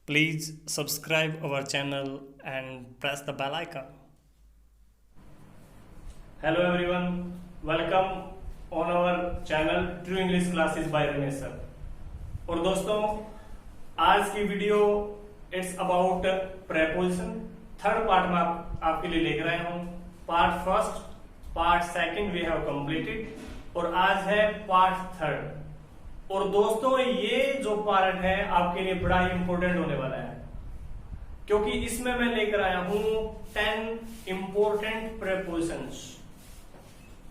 Please subscribe our channel and press the bell icon. Hello everyone, welcome on our channel True English Classes by Ramesh sir. और दोस्तों आज की video it's about preposition third part में आपके लिए लेकर आया हूँ। Part first part second we have completed और आज है पार्ट थर्ड। और दोस्तों ये जो पार्ट है आपके लिए बड़ा ही इंपॉर्टेंट होने वाला है क्योंकि इसमें मैं लेकर आया हूं 10 इंपॉर्टेंट प्रेपोजिशंस।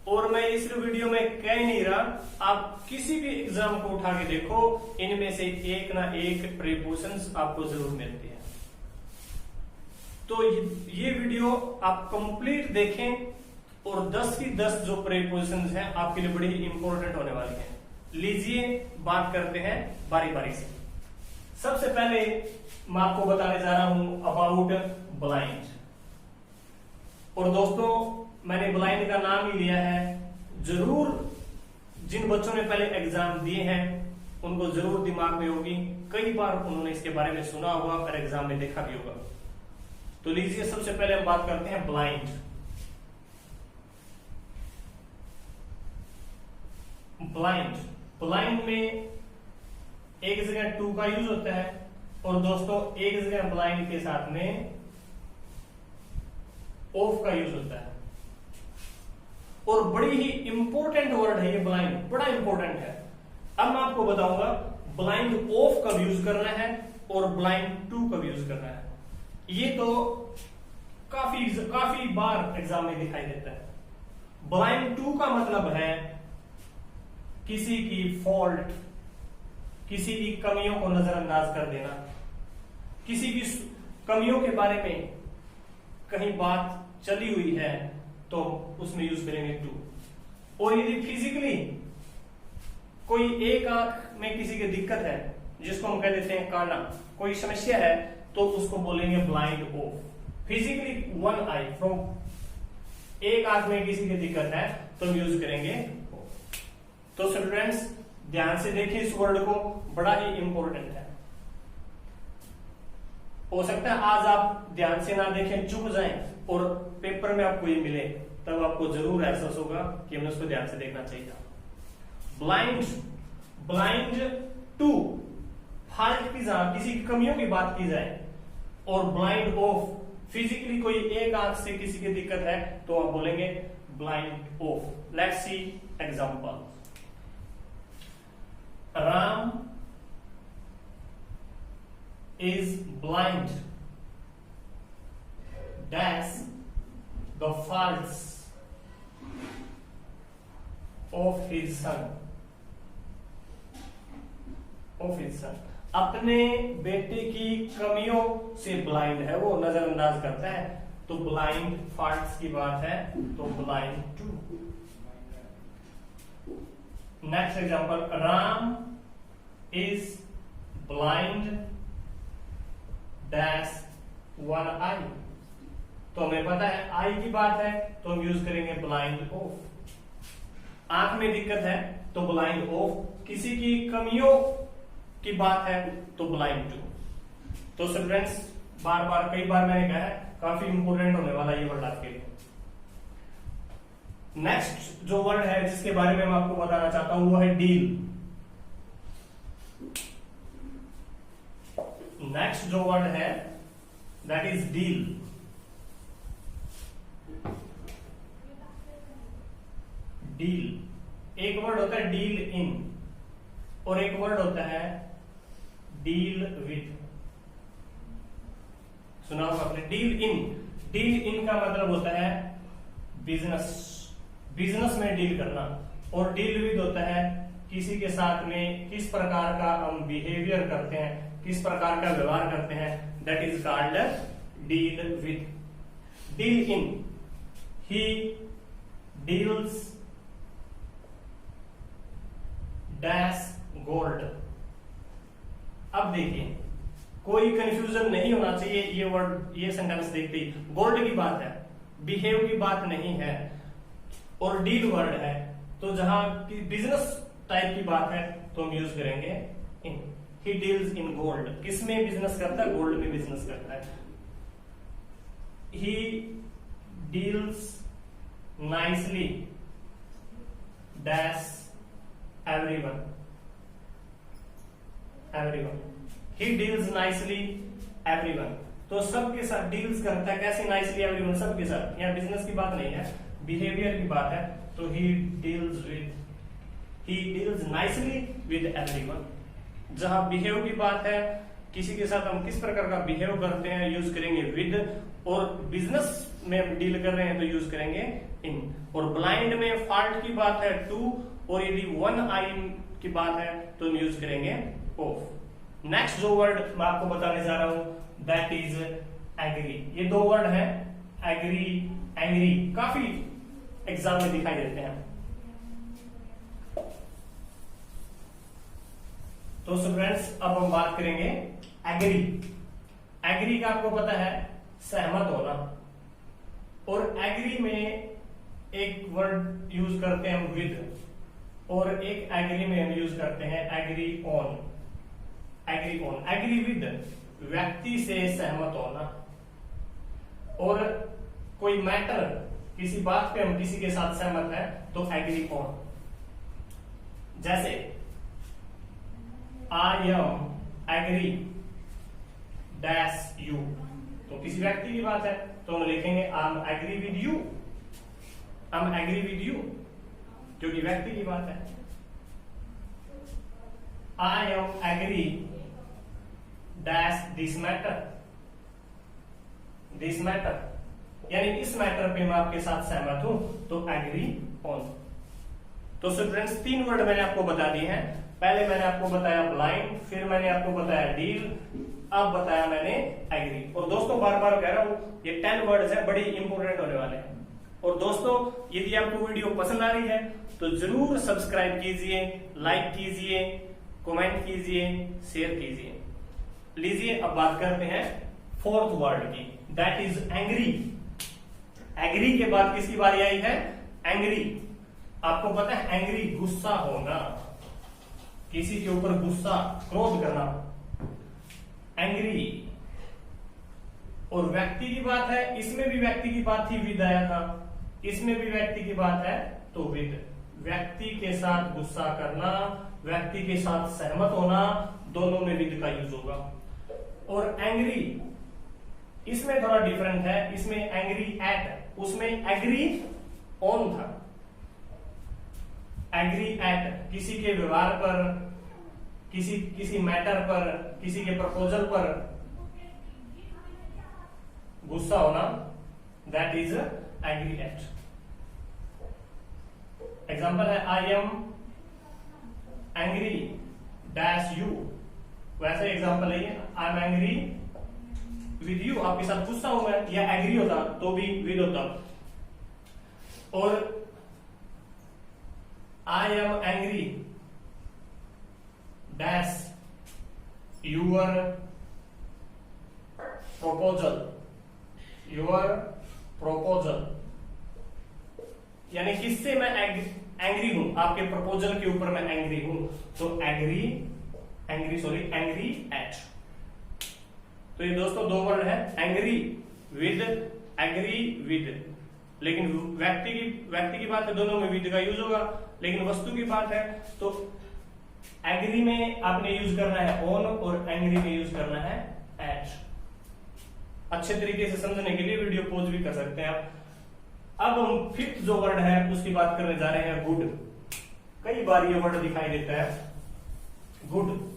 और मैं इस वीडियो में कह नहीं रहा, आप किसी भी एग्जाम को उठा के देखो, इनमें से एक ना एक प्रेपोजिशंस आपको जरूर मिलती है। तो ये वीडियो आप कंप्लीट देखें और 10 की 10 जो प्रेपोजिशंस हैं आपके लिए बड़ी इंपॉर्टेंट होने वाली हैं। लीजिए बात करते हैं बारी बारी से। सबसे पहले मैं आपको बताने जा रहा हूं अबाउट ब्लाइंड। और दोस्तों मैंने ब्लाइंड का नाम ही लिया है, जरूर जिन बच्चों ने पहले एग्जाम दिए हैं उनको जरूर दिमाग में होगी, कई बार उन्होंने इसके बारे में सुना होगा और एग्जाम में देखा भी होगा। तो लीजिए सबसे पहले हम बात करते हैं ब्लाइंड। ब्लाइंड में एक जगह टू का यूज होता है और दोस्तों एक जगह ब्लाइंड के साथ में ऑफ का यूज होता है। और बड़ी ही इंपॉर्टेंट वर्ड है ये ब्लाइंड, बड़ा इंपॉर्टेंट है। अब मैं आपको बताऊंगा ब्लाइंड ऑफ कब यूज करना है और ब्लाइंड टू कब यूज करना है। ये तो काफी बार एग्जाम में दिखाई देता है। ब्लाइंड टू का मतलब है किसी की फॉल्ट, किसी की कमियों को नजरअंदाज कर देना, किसी की कमियों के बारे में कहीं बात चली हुई है तो उसमें यूज करेंगे टू। और यदि फिजिकली कोई एक आंख में किसी की दिक्कत है, जिसको हम कह देते हैं काना, कोई समस्या है, तो उसको बोलेंगे blind of. Physically one I from, एक आंख में किसी की दिक्कत है तो हम यूज करेंगे। तो स्टूडेंट्स ध्यान से देखिए इस वर्ड को, बड़ा ही इंपॉर्टेंट है। हो सकता है आज आप ध्यान से ना देखें, चुप जाएं और पेपर में आपको ये मिले, तब आपको जरूर एहसास होगा कि हमें उसको ध्यान से देखना चाहिए। ब्लाइंड टू फॉल्ट की जहां किसी की कमियों की बात की जाए, और ब्लाइंड ऑफ फिजिकली कोई एक आंख से किसी की दिक्कत है तो आप बोलेंगे blind of. Let's see example. Ram is blind dash the faults of his son. अपने बेटे की कमियों से ब्लाइंड है, वो नजरअंदाज करता है, तो ब्लाइंड फॉल्ट्स की बात है तो blind to. Next example, Ram is blind dash one eye. तो हमें पता है आई की बात है तो हम यूज करेंगे ब्लाइंड ऑफ। आंख में दिक्कत है तो ब्लाइंड ऑफ, किसी की कमियों की बात है तो ब्लाइंड टू। तो स्टूडेंट्स कई बार मैंने कहा है, काफी इंपोर्टेंट होने वाला ये वर्ड आपके लिए। नेक्स्ट जो वर्ड है जिसके बारे में मैं आपको बताना चाहता हूं वो है डील। नेक्स्ट जो वर्ड है दैट इज डील। डील एक वर्ड होता है डील इन, और एक वर्ड होता है डील विथ। सुना होगा आपने डील इन। डील इन का मतलब होता है बिजनेस में डील करना, और डील विद होता है किसी के साथ में किस प्रकार का हम बिहेवियर करते हैं, किस प्रकार का व्यवहार करते हैं, that is called deal with. Deal in, he deals dash gold. अब देखिए कोई कंफ्यूजन नहीं होना चाहिए, ये वर्ड ये सेंटेंस देखते ही गोल्ड की बात है, बिहेव की बात नहीं है, और डील वर्ड है, तो जहां बिजनेस टाइप की बात है तो हम यूज करेंगे इन। He deals in gold. किस में बिजनेस करता है? गोल्ड में बिजनेस करता है। He deals nicely dash everyone. He deals nicely everyone. तो सबके साथ डील्स करता है। कैसे? नाइसली एवरीवन, सबके साथ। यहाँ बिजनेस की बात नहीं है, बिहेवियर की बात है। तो he deals nicely with everyone. जहां बिहेव की बात है, किसी के साथ हम किस प्रकार का बिहेव करते हैं, यूज करेंगे विद। और बिजनेस में हम डील कर रहे हैं तो यूज करेंगे इन। और ब्लाइंड में फॉल्ट की बात है टू, और यदि वन आई की बात है तो हम यूज करेंगे ऑफ। नेक्स्ट जो वर्ड मैं आपको बताने जा रहा हूं दैट इज एग्री। ये दो वर्ड है, एग्री, एंग्री, काफी एग्जाम में दिखाई देते हैं। तो स्टूडेंट्स अब हम बात करेंगे एग्री। एग्री का आपको पता है सहमत होना। और एग्री में एक वर्ड यूज करते हैं हम विद, और एक एग्री में हम यूज करते हैं एग्री ऑन। एग्री विद व्यक्ति से सहमत होना। और कोई मैटर, किसी बात पे हम किसी के साथ सहमत है तो एग्री ऑन। जैसे I am agree dash you. तो किसी व्यक्ति की बात है तो हम लिखेंगे I am agree with you. I am agree with you क्योंकि व्यक्ति की बात है। I am agree dash this matter. यानी इस मैटर पे मैं आपके साथ सहमत हूं तो एग्री ऑन। तो स्टूडेंट्स तीन वर्ड मैंने आपको बता दिए हैं। पहले मैंने आपको बताया ब्लाइंड, फिर मैंने आपको बताया डील, अब बताया मैंने एग्री। और दोस्तों बार बार कह रहा हूं ये 10 वर्ड्स है, बड़ी इंपॉर्टेंट होने वाले हैं। और दोस्तों यदि आपको वीडियो पसंद आ रही है तो जरूर सब्सक्राइब कीजिए, लाइक कीजिए, कमेंट कीजिए, शेयर कीजिए। लीजिए अब बात करते हैं फोर्थ वर्ड की, दैट इज एंग्री। एग्री के बाद किसकी बारी आई है? एंग्री। आपको पता है एंग्री गुस्सा होना, किसी के ऊपर गुस्सा, क्रोध करना, एंग्री। और व्यक्ति की बात है, इसमें भी व्यक्ति की बात ही विद आया था, इसमें भी व्यक्ति की बात है तो विद। व्यक्ति के साथ गुस्सा करना, व्यक्ति के साथ सहमत होना, दोनों में विद का यूज होगा। और एंग्री इसमें थोड़ा डिफरेंट है, इसमें एंग्री एट, उसमें एग्री ऑन था। एग्री एट किसी के व्यवहार पर, किसी मैटर पर, किसी के प्रपोजल पर गुस्सा होना, that is angry at. Example है I am angry dash you. वैसे एग्जाम्पल है I am angry with you, आपके साथ गुस्सा हूं मैं, या एग्री होता तो भी विद होता। और I am angry dash your proposal. यानी किससे मैं एंग्री हूं? आपके प्रपोजल के ऊपर मैं एंग्री हूं तो एंग्री एट। तो ये दोस्तों दो वर्ड है, एंग्री विद, एग्री विद। लेकिन व्यक्ति की बात है, दोनों में विद का यूज होगा। लेकिन वस्तु की बात है तो एग्री में आपने यूज करना है ऑन और एंग्री में यूज करना है एट। अच्छे तरीके से समझने के लिए वीडियो पॉज भी कर सकते हैं आप। अब हम फिफ्थ जो वर्ड है उसकी बात करने जा रहे हैं, गुड। कई बार ये वर्ड दिखाई देता है, गुड।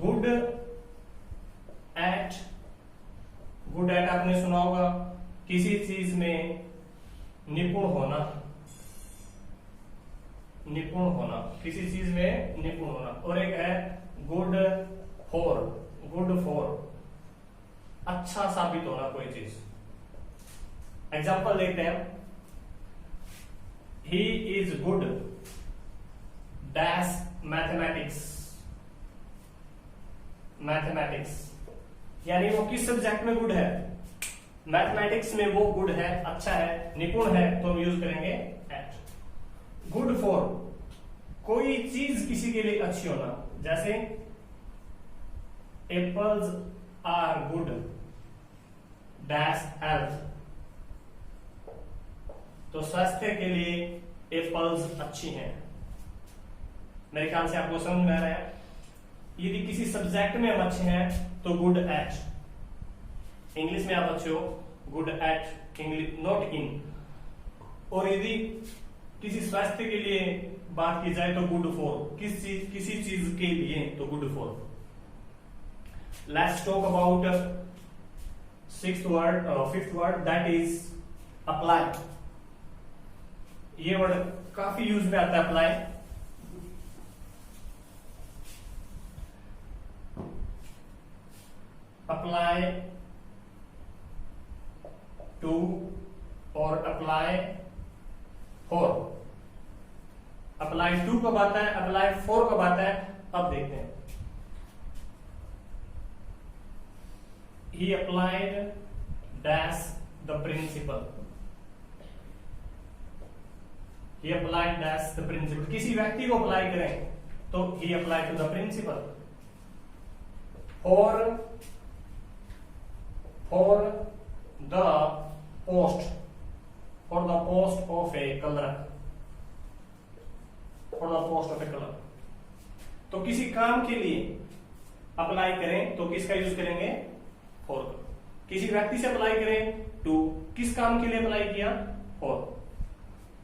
गुड एट आपने सुना होगा, किसी चीज में निपुण होना, किसी चीज में निपुण होना। और एक है गुड फॉर, अच्छा साबित होना कोई चीज। एग्जाम्पल देखते हैं, he is good dash mathematics. यानी वो किस सब्जेक्ट में गुड है? मैथमेटिक्स में वो गुड है, अच्छा है, निपुण है, तो हम यूज करेंगे एट। गुड फॉर, कोई चीज किसी के लिए अच्छी होना, जैसे apples are good dash health, तो स्वास्थ्य के लिए एप्पल्स अच्छी हैं। मेरे ख्याल से आपको समझ में आ रहा है। यदि किसी सब्जेक्ट में हम अच्छे हैं तो गुड एट, इंग्लिश में आप अच्छे हो good at English not in, और यदि किसी स्वास्थ्य के लिए बात की जाए तो गुड फॉर, किसी चीज के लिए तो good for. Let's talk about fifth word that is apply. ये वर्ड काफी यूज में आता है, अप्लाई। अप्लाई टू और अप्लाई फॉर। अप्लाई टू कब आता है, अप्लाई फॉर कब आता है, अब देखते हैं। He applied dash the principal. He applied dash the principal. किसी व्यक्ति को अप्लाई करें तो he applied to the principal. For the post, for the post of a clerk, for the post of a clerk. तो किसी काम के लिए अप्लाई करें तो किसका यूज करेंगे, फॉर। किसी व्यक्ति से अप्लाई करें टू, किस काम के लिए अप्लाई किया, फॉर।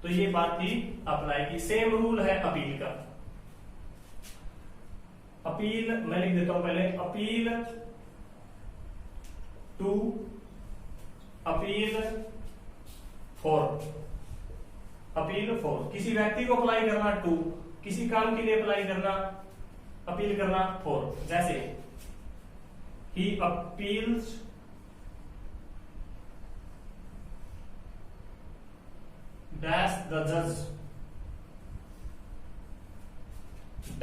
तो ये बात थी अप्लाई की। सेम रूल है अपील का। अपील मैं लिख देता हूं पहले, appeal to, appeal for. Appeal for, किसी व्यक्ति को अप्लाई करना टू, किसी काम के लिए अप्लाई करना, अपील करना फॉर। जैसे he appeals dash the judge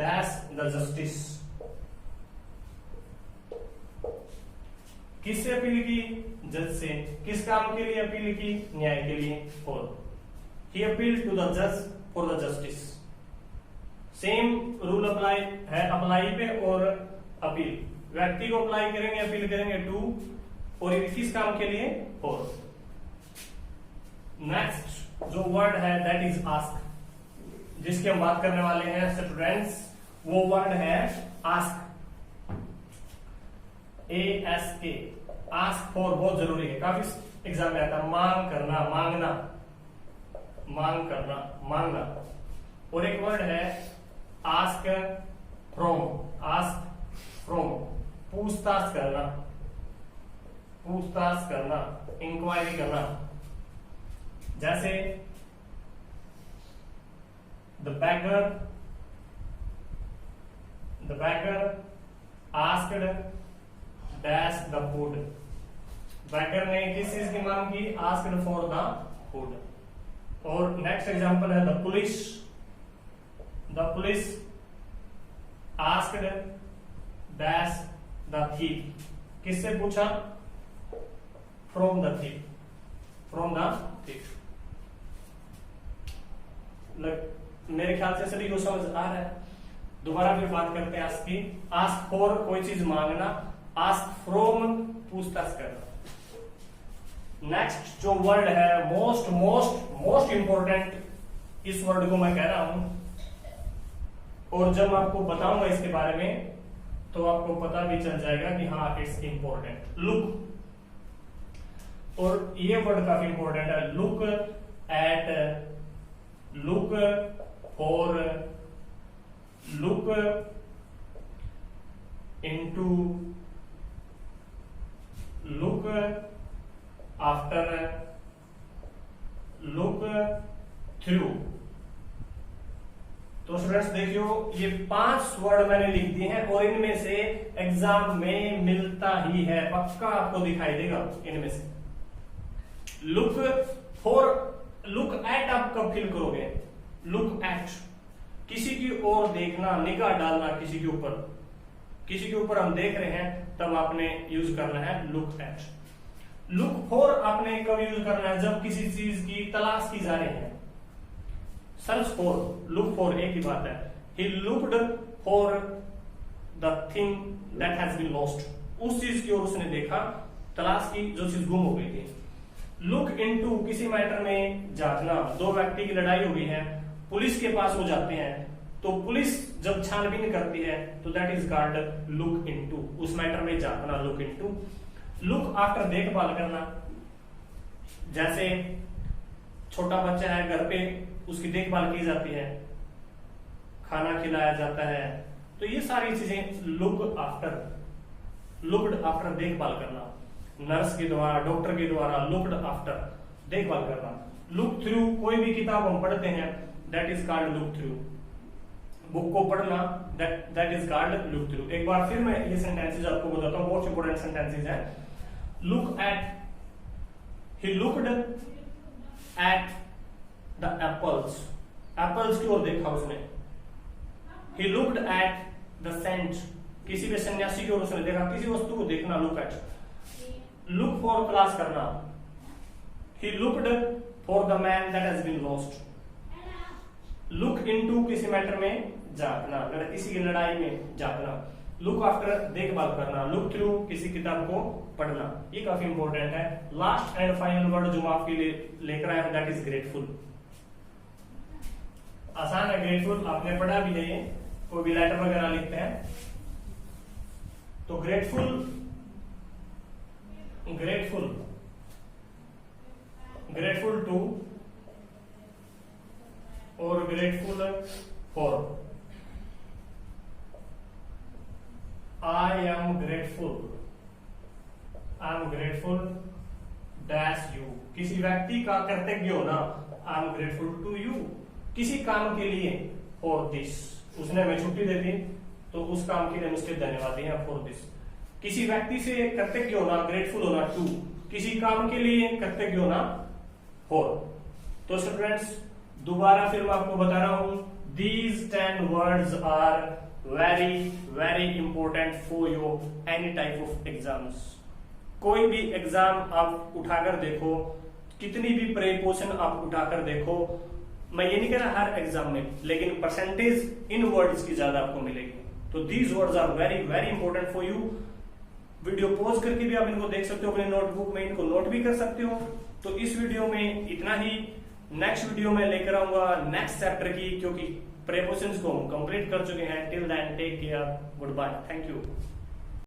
dash the justice। किससे अपील की, जज से। किस काम के लिए अपील की, न्याय के लिए, for. he appealed to the judge for the justice। Same rule apply है अप्लाई पे और अपील। व्यक्ति को अप्लाई करेंगे, अपील करेंगे टू, और किस काम के लिए, फॉर। नेक्स्ट जो वर्ड है दैट इज आस्क, जिसकी हम बात करने वाले हैं स्टूडेंट्स, वो वर्ड है आस्क। ASK, आस्क फॉर बहुत जरूरी है, काफी एग्जाम में आता है। मांग करना, मांगना, मांग करना, मांगना। और एक वर्ड है आस्क फ्रॉम, आस्क फ्रॉम, पूछताछ करना, पूछताछ करना, इंक्वायरी करना। जैसे the beggar asked dash the food। Beggar ने किस चीज की मांग की, asked for the food। और नेक्स्ट एग्जांपल है the police asked dash the thief। किससे पूछा, फ्रॉम द thief। मेरे ख्याल से सभी को समझ आ रहा है। दोबारा फिर बात करते हैं आस्क की। आस्क फॉर कोई चीज मांगना, आस्क फ्रॉम पूछताछ करना। नेक्स्ट जो वर्ड है मोस्ट इंपॉर्टेंट, इस वर्ड को मैं कह रहा हूं, और जब आपको बताऊंगा इसके बारे में तो आपको पता भी चल जाएगा कि हाँ इट्स इंपॉर्टेंट। लुक, और ये वर्ड काफी इंपॉर्टेंट है। Look eight, look for, look into, look after, look through. तो स्टूडेंट्स देखियो, ये 5 वर्ड मैंने लिख दिए हैं और इनमें से एग्जाम में मिलता ही है, पक्का आपको दिखाई देगा इनमें से। लुक फॉर, लुक एट आप कब फील करोगे, लुक एट, किसी की ओर देखना, निगाह डालना किसी के ऊपर, किसी के ऊपर हम देख रहे हैं तब आपने यूज करना है लुक एट। लुक फॉर आपने कब यूज करना है, जब किसी चीज की तलाश की जा रही है, सर्च फॉर, लुक फॉर एक ही बात है। He looked for the thing that has been lost, उस चीज की ओर उसने देखा, तलाश की जो चीज गुम हो गई थी। लुक इनटू किसी मैटर में जांचना, दो व्यक्ति की लड़ाई हो गई है, पुलिस के पास वो जाते हैं, तो पुलिस जब छानबीन करती है तो that is called look into, उस मैटर में झांकना, लुक इनटू। लुक आफ्टर देखभाल करना, जैसे छोटा बच्चा है घर पे, उसकी देखभाल की जाती है, खाना खिलाया जाता है, तो ये सारी चीजें लुक आफ्टर, लुक्ड आफ्टर देखभाल करना, नर्स के द्वारा, डॉक्टर के द्वारा लुक्ड आफ्टर देखभाल करना। लुक थ्रू, कोई भी किताब हम पढ़ते हैं that is called look through, book को पढ़ना that is called look through. एक बार फिर मैं ये सेंटेंसेस आपको बताता हूं, मोस्ट इंपोर्टेंट सेंटेंसेस है। Look at, he looked at the apples, apples की ओर देखा उसने। He looked at the saint, किसी भी सन्यासी की ओर उसने देखा, किसी वस्तु को देखना, लुक एट। लुक फॉर तलाश करना, he looked for the man that has been lost. Look into किसी मैटर में झांकना, किसी की लड़ाई में झांकना। लुक आफ्टर देखभाल करना, लुक थ्रू किसी किताब को पढ़ना, ये काफी इंपॉर्टेंट है। लास्ट एंड फाइनल वर्ड जो मैं आपके लिए लेकर आया हूं दैट इज ग्रेटफुल। आसान है ग्रेटफुल, आपने पढ़ा भी है, ये कोई भी लेटर वगैरह लिखते हैं तो ग्रेटफुल, ग्रेटफुल, ग्रेटफुल टू और grateful for. I am grateful, I am grateful dash you, किसी व्यक्ति का कृतज्ञ होना, I am grateful to you, किसी काम के लिए फॉर दिस, उसने हमें छुट्टी दे दी तो उस काम के लिए हम उसके धन्यवादी हैं, फॉर दिस। किसी व्यक्ति से कृतज्ञ होना, ग्रेटफुल होना टू, किसी काम के लिए कृतज्ञ होना फॉर। तो स्टूडेंट्स दोबारा फिर मैं आपको बता रहा हूं, these 10 words are very very important for your any type of exams. कोई भी एग्जाम आप उठाकर देखो, कितनी भी प्रीपोजिशन आप उठाकर देखो, मैं ये नहीं कह रहा हर एग्जाम में, लेकिन परसेंटेज इन वर्ड्स की ज्यादा आपको मिलेगी। तो these words are very very important for you. Video pause करके भी आप इनको देख सकते हो, अपने नोटबुक में इनको नोट भी कर सकते हो। तो इस वीडियो में इतना ही, नेक्स्ट वीडियो में लेकर आऊंगा नेक्स्ट चैप्टर की, क्योंकि प्रीपोजिशंस को हम कंप्लीट कर चुके हैं। Till then take care, good bye, thank you.